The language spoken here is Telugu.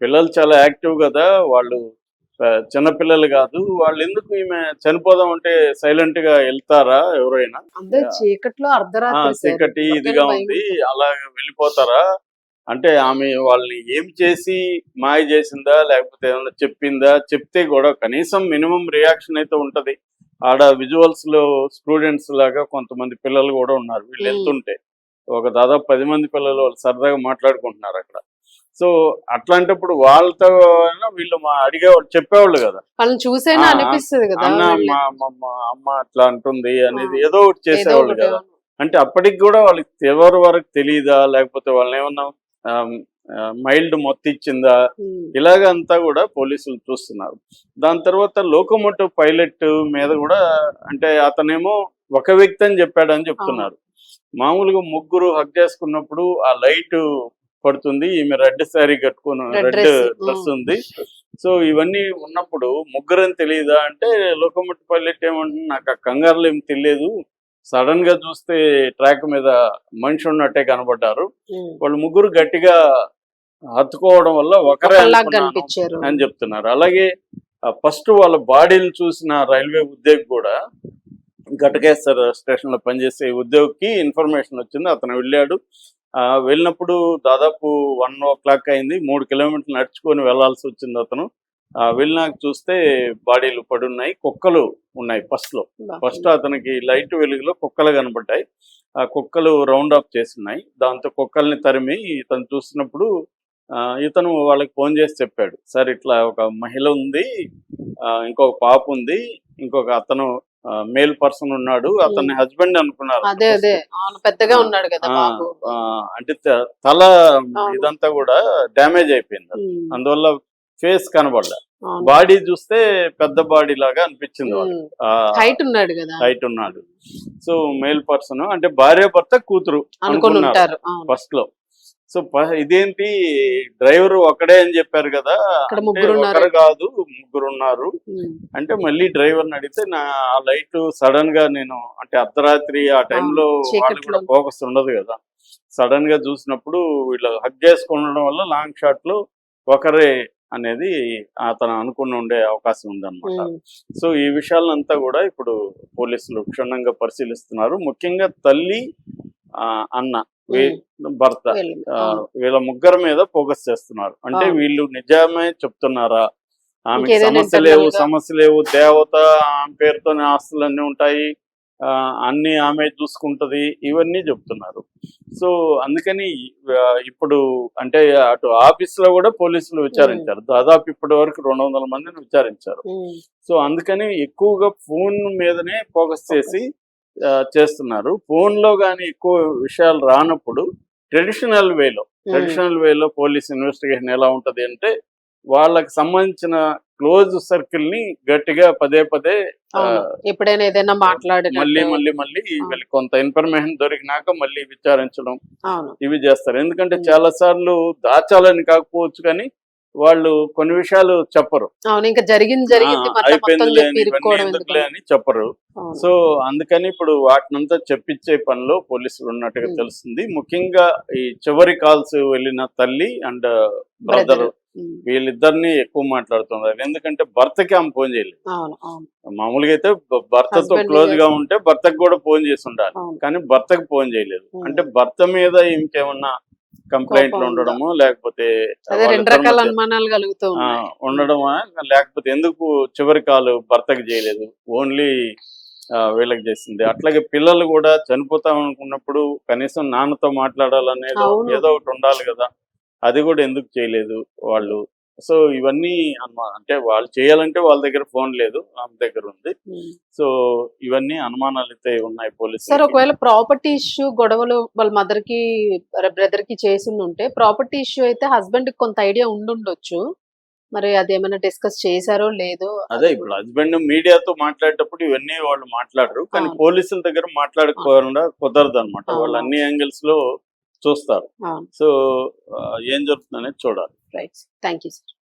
పిల్లలు చాలా యాక్టివ్ కదా వాళ్ళు, చిన్నపిల్లలు కాదు వాళ్ళు. ఎందుకు ఈమె చనిపోదాం అంటే సైలెంట్ గా వెళ్తారా ఎవరైనా? అదే చీకట్లో అర్ధరాత్రి సార్. చీకటి ఇదిగా ఎవరికైనా భయం ఉంది, ఉంటుంది. అలా వెళ్ళిపోతారా? అంటే ఆమె వాళ్ళని ఏం చేసి మాయ చేసిందా, లేకపోతే ఏమన్నా చెప్పిందా? చెప్తే కూడా కనీసం మినిమం రియాక్షన్ అయితే ఉంటది. ఆడ విజువల్స్ లో స్టూడెంట్స్ లాగా కొంతమంది పిల్లలు కూడా ఉన్నారు వీళ్ళు ఉమ్. వెళ్తుంటే. ఒక దాదాపు 10 మంది పిల్లలు వాళ్ళు సరదాగా మాట్లాడుకుంటున్నారు అక్కడ. సో అట్లాంటప్పుడు వాళ్ళతో అయినా వీళ్ళు అడిగేవాళ్ళు, చెప్పేవాళ్ళు కదా. వాళ్ళని చూసైనా ఆ, అనిపిస్తుంది కదా అన్న వీళ్ళే. మా అమ్మ అట్లా అంటుంది ఆ, అనేది ఏదో ఒకటి ఏదో చేసేవాళ్ళు ఒకటి కదా. అంటే అప్పటికి కూడా వాళ్ళకి ఎవరి వరకు తెలియదా, లేకపోతే వాళ్ళని ఏమన్నా మైల్డ్ మొత్తం ఇచ్చిందా, ఉమ్. ఇలాగ అంతా కూడా పోలీసులు చూస్తున్నారు. దాని తర్వాత లోకోమోటివ్ పైలట్ మీద కూడా, అంటే అతనేమో ఒక వ్యక్తి అని చెప్పాడని అవును. చెప్తున్నారు. మామూలుగా ముగ్గురు హక్ చేసుకున్నప్పుడు ఆ లైట్ పడుతుంది, ఈమె రెడ్ శారీ కట్టుకుని రెడ్ రెడ్ డ్రెస్. డ్రెస్ ఉంది. సో ఇవన్నీ ఉన్నప్పుడు ముగ్గురని తెలియదా అంటే, లోకోమోటివ్ పైలట్ ఏమంటుంది, నాకు ఆ కంగారులో ఏం తెలియదు, సడన్ గా చూస్తే ట్రాక్ మీద మనిషి ఉన్నట్టే కనబడ్డారు, వాళ్ళు ముగ్గురు గట్టిగా హత్తుకోవడం వల్ల ఒకరే ఒకళ్ళలాగా అనుకున్నాను కనిపించారు. అని చెప్తున్నారు. అలాగే ఫస్ట్ వాళ్ళ బాడీని చూసిన రైల్వే ఉద్యోగి కూడా, ఘటకేశ్వర స్టేషన్ లో పనిచేసే ఉద్యోగికి ఇన్ఫర్మేషన్ వచ్చింది, అతను వెళ్ళాడు. వెళ్ళినప్పుడు దాదాపు 1 o'clock అయింది, 3 కిలోమీటర్లు నడుచుకొని వెళ్లాల్సి వచ్చింది అతను. వెళ్ళినాక చూస్తే బాడీలు పడున్నాయి, కుక్కలు ఉన్నాయి ఫస్ట్ అతనికి లైట్ వెలుగులో కుక్కలు కనబడ్డాయి. ఆ కుక్కలు రౌండ్ అప్ చేస్తున్నాయి, దాంతో కుక్కల్ని తరిమి ఇతను చూసినప్పుడు ఇతను వాళ్ళకి ఫోన్ చేసి చెప్పాడు, సార్ ఇట్లా ఒక మహిళ ఉంది, ఇంకొక పాప ఉంది, ఇంకొక అతను మేల్ పర్సన్ ఉన్నాడు, అతన్ని హస్బెండ్ అనుకున్నారు. అదే అదే అవును, పెద్దగా ఉన్నాడు కదా ఆ, బాబు. అంటే తల అవును. ఇదంతా కూడా డ్యామేజ్ అయిపోయింది, ఉమ్. అందువల్ల ఫేస్ కనబడలే. అవును. బాడీ చూస్తే పెద్ద బాడీ లాగా అనిపించింది వాళ్ళకి. హైట్ ఉన్నాడు కదా. హైట్ ఉన్నాడు. సో మేల్ పర్సన్ అంటే భార్య భర్త కూతురు అనుకుని అనుకున్నారు ఉంటారు. అవును. ఫస్ట్ లో. సో ఇదేంటి డ్రైవర్ ఒకడే అని చెప్పారు కదా, ఇక్కడ అంటే ముగ్గురు ఉన్నారు. ఒకరు కాదు ముగ్గురు ఉన్నారు. ఉమ్. అంటే మళ్ళీ డ్రైవర్ని అడిగితే, నా ఆ లైట్ సడన్ గా నేను అంటే అర్ధరాత్రి ఆ టైంలో వాళ్ళు చీకట్లో. కూడా ఫోకస్ ఉండదు కదా, సడన్ గా చూసినప్పుడు వీళ్ళు హగ్ చేసుకుండడం వల్ల లాంగ్ షాట్ లో ఒకరే అనేది అతను అనుకుని ఉండే అవకాశం ఉందన్నమాట. ఉమ్. సో ఈ విషయాలంతా కూడా ఇప్పుడు పోలీసులు క్షుణ్ణంగా పరిశీలిస్తున్నారు. ముఖ్యంగా తల్లి, అన్న, భర్త, వీళ్ళు. అవును. వీళ్ళ ముగ్గురు మీద ఫోకస్ చేస్తున్నారు. అంటే అవును. వీళ్ళు నిజమే చెప్తున్నారా, ఆమెకి ఇంకేదైనా సమస్య internal గా. లేవు, దేవత, ఆమె పేరుతోనే ఆస్తులన్నీ ఉంటాయి, అన్ని ఆమె చూసుకుంటది, ఇవన్నీ చెప్తున్నారు. సో అందుకని ఇప్పుడు అంటే అటు ఆఫీస్ లో కూడా పోలీసులు విచారించారు, దాదాపు ఇప్పటి వరకు 200 మందిని విచారించారు. ఉమ్. సో అందుకని ఎక్కువగా ఫోన్ మీదనే ఫోకస్ చేసి చేస్తున్నారు. ఫోన్ లో కానీ ఎక్కువ విషయాలు రానప్పుడు ట్రెడిషనల్ వేలో పోలీస్ ఇన్వెస్టిగేషన్ ఎలా ఉంటది అంటే, వాళ్ళకి సంబంధించిన క్లోజ్ సర్కిల్ ని గట్టిగా పదే అవును. ఎప్పుడైనా ఏదైనా మళ్ళీ మాట్లాడినట్టు. వీళ్ళకి కొంత ఇన్ఫర్మేషన్ దొరికినాక మళ్ళీ విచారించడం అవును. ఇవి చేస్తారు. ఎందుకంటే చాలా సార్లు దాచాలని కాకపోవచ్చు కానీ వాళ్ళు కొన్ని విషయాలు చెప్పరు. అవును, ఇంకా జరిగింది మొత్తం అయిపోయిందిలే చెప్పి అని, ఇవన్నీ ఇరుక్కోవడం ఎందుకులే ఎందుకని. అని చెప్పరు. అవును. సో అందుకని ఇప్పుడు వాటినంతా చెప్పించే పనిలో పోలీసులు ఉన్నట్టుగా తెలుస్తుంది. ముఖ్యంగా ఈ చివరి కాల్స్ వెళ్ళిన తల్లి అండ్ బ్రదర్, వీళ్ళిద్దరిని ఎక్కువ మాట్లాడుతున్నారు. ఎందుకంటే భర్తకి ఆమె ఫోన్ చేయలేదు. అవును. అవును. మామూలుగా అయితే భర్తతో Husband క్లోజ్ గా ఉంటే భర్తకు కూడా ఫోన్ చేసి ఉండాలి, అవును. కానీ భర్తకు ఫోన్ చేయలేదు. అంటే భర్త మీద ఇంకేమన్నా కంప్లైంట్లు కోపం ఉందా? ఉండడము, లేకపోతే అదే రెండు వాళ్ళిద్దరి రకాల మధ్య అనుమానాలు కలుగుతూ ఉన్నాయి. ఉండడమా, లేకపోతే ఎందుకు చివరి కాలు భర్తకు చేయలేదు, ఓన్లీ వీళ్ళకి చేసింది. అట్లాగే పిల్లలు కూడా చనిపోతాం అనుకున్నప్పుడు కనీసం నాన్నతో మాట్లాడాలనేది అవును. ఏదో ఒకటి ఉండాలి కదా, అది కూడా ఎందుకు చేయలేదు వాళ్ళు. సో ఇవన్నీ అంటే వాళ్ళు చేయాలంటే వాళ్ళ దగ్గర ఫోన్ లేదు, ఆమె దగ్గర ఉంది. సో ఇవన్నీ అనుమానాలు అయితే ఉన్నాయి సార్, పోలీసులు. ఒకవేళ ప్రాపర్టీ ఇష్యూ గొడవలు వాళ్ళ మదర్ కి బ్రదర్ కి చేసి ఉంటే, ప్రాపర్టీ ఇష్యూ అయితే హస్బెండ్ కి కొంత ఐడియా ఉండుండొచ్చు. మరి అదేమైనా డిస్కస్ చేశారో లేదో. అదే ఇప్పుడు హస్బెండ్ మీడియాతో మాట్లాడేటప్పుడు ఇవన్నీ వాళ్ళు మాట్లాడరు, కానీ అవును. పోలీసుల దగ్గర మాట్లాడకపోకుండా కుదరదు అనమాట. వాళ్ళు అన్ని యాంగిల్స్ లో చూస్తారు. సో ఏం జరుగుతుందనేది చూడాలి. రైట్. Thank you sir.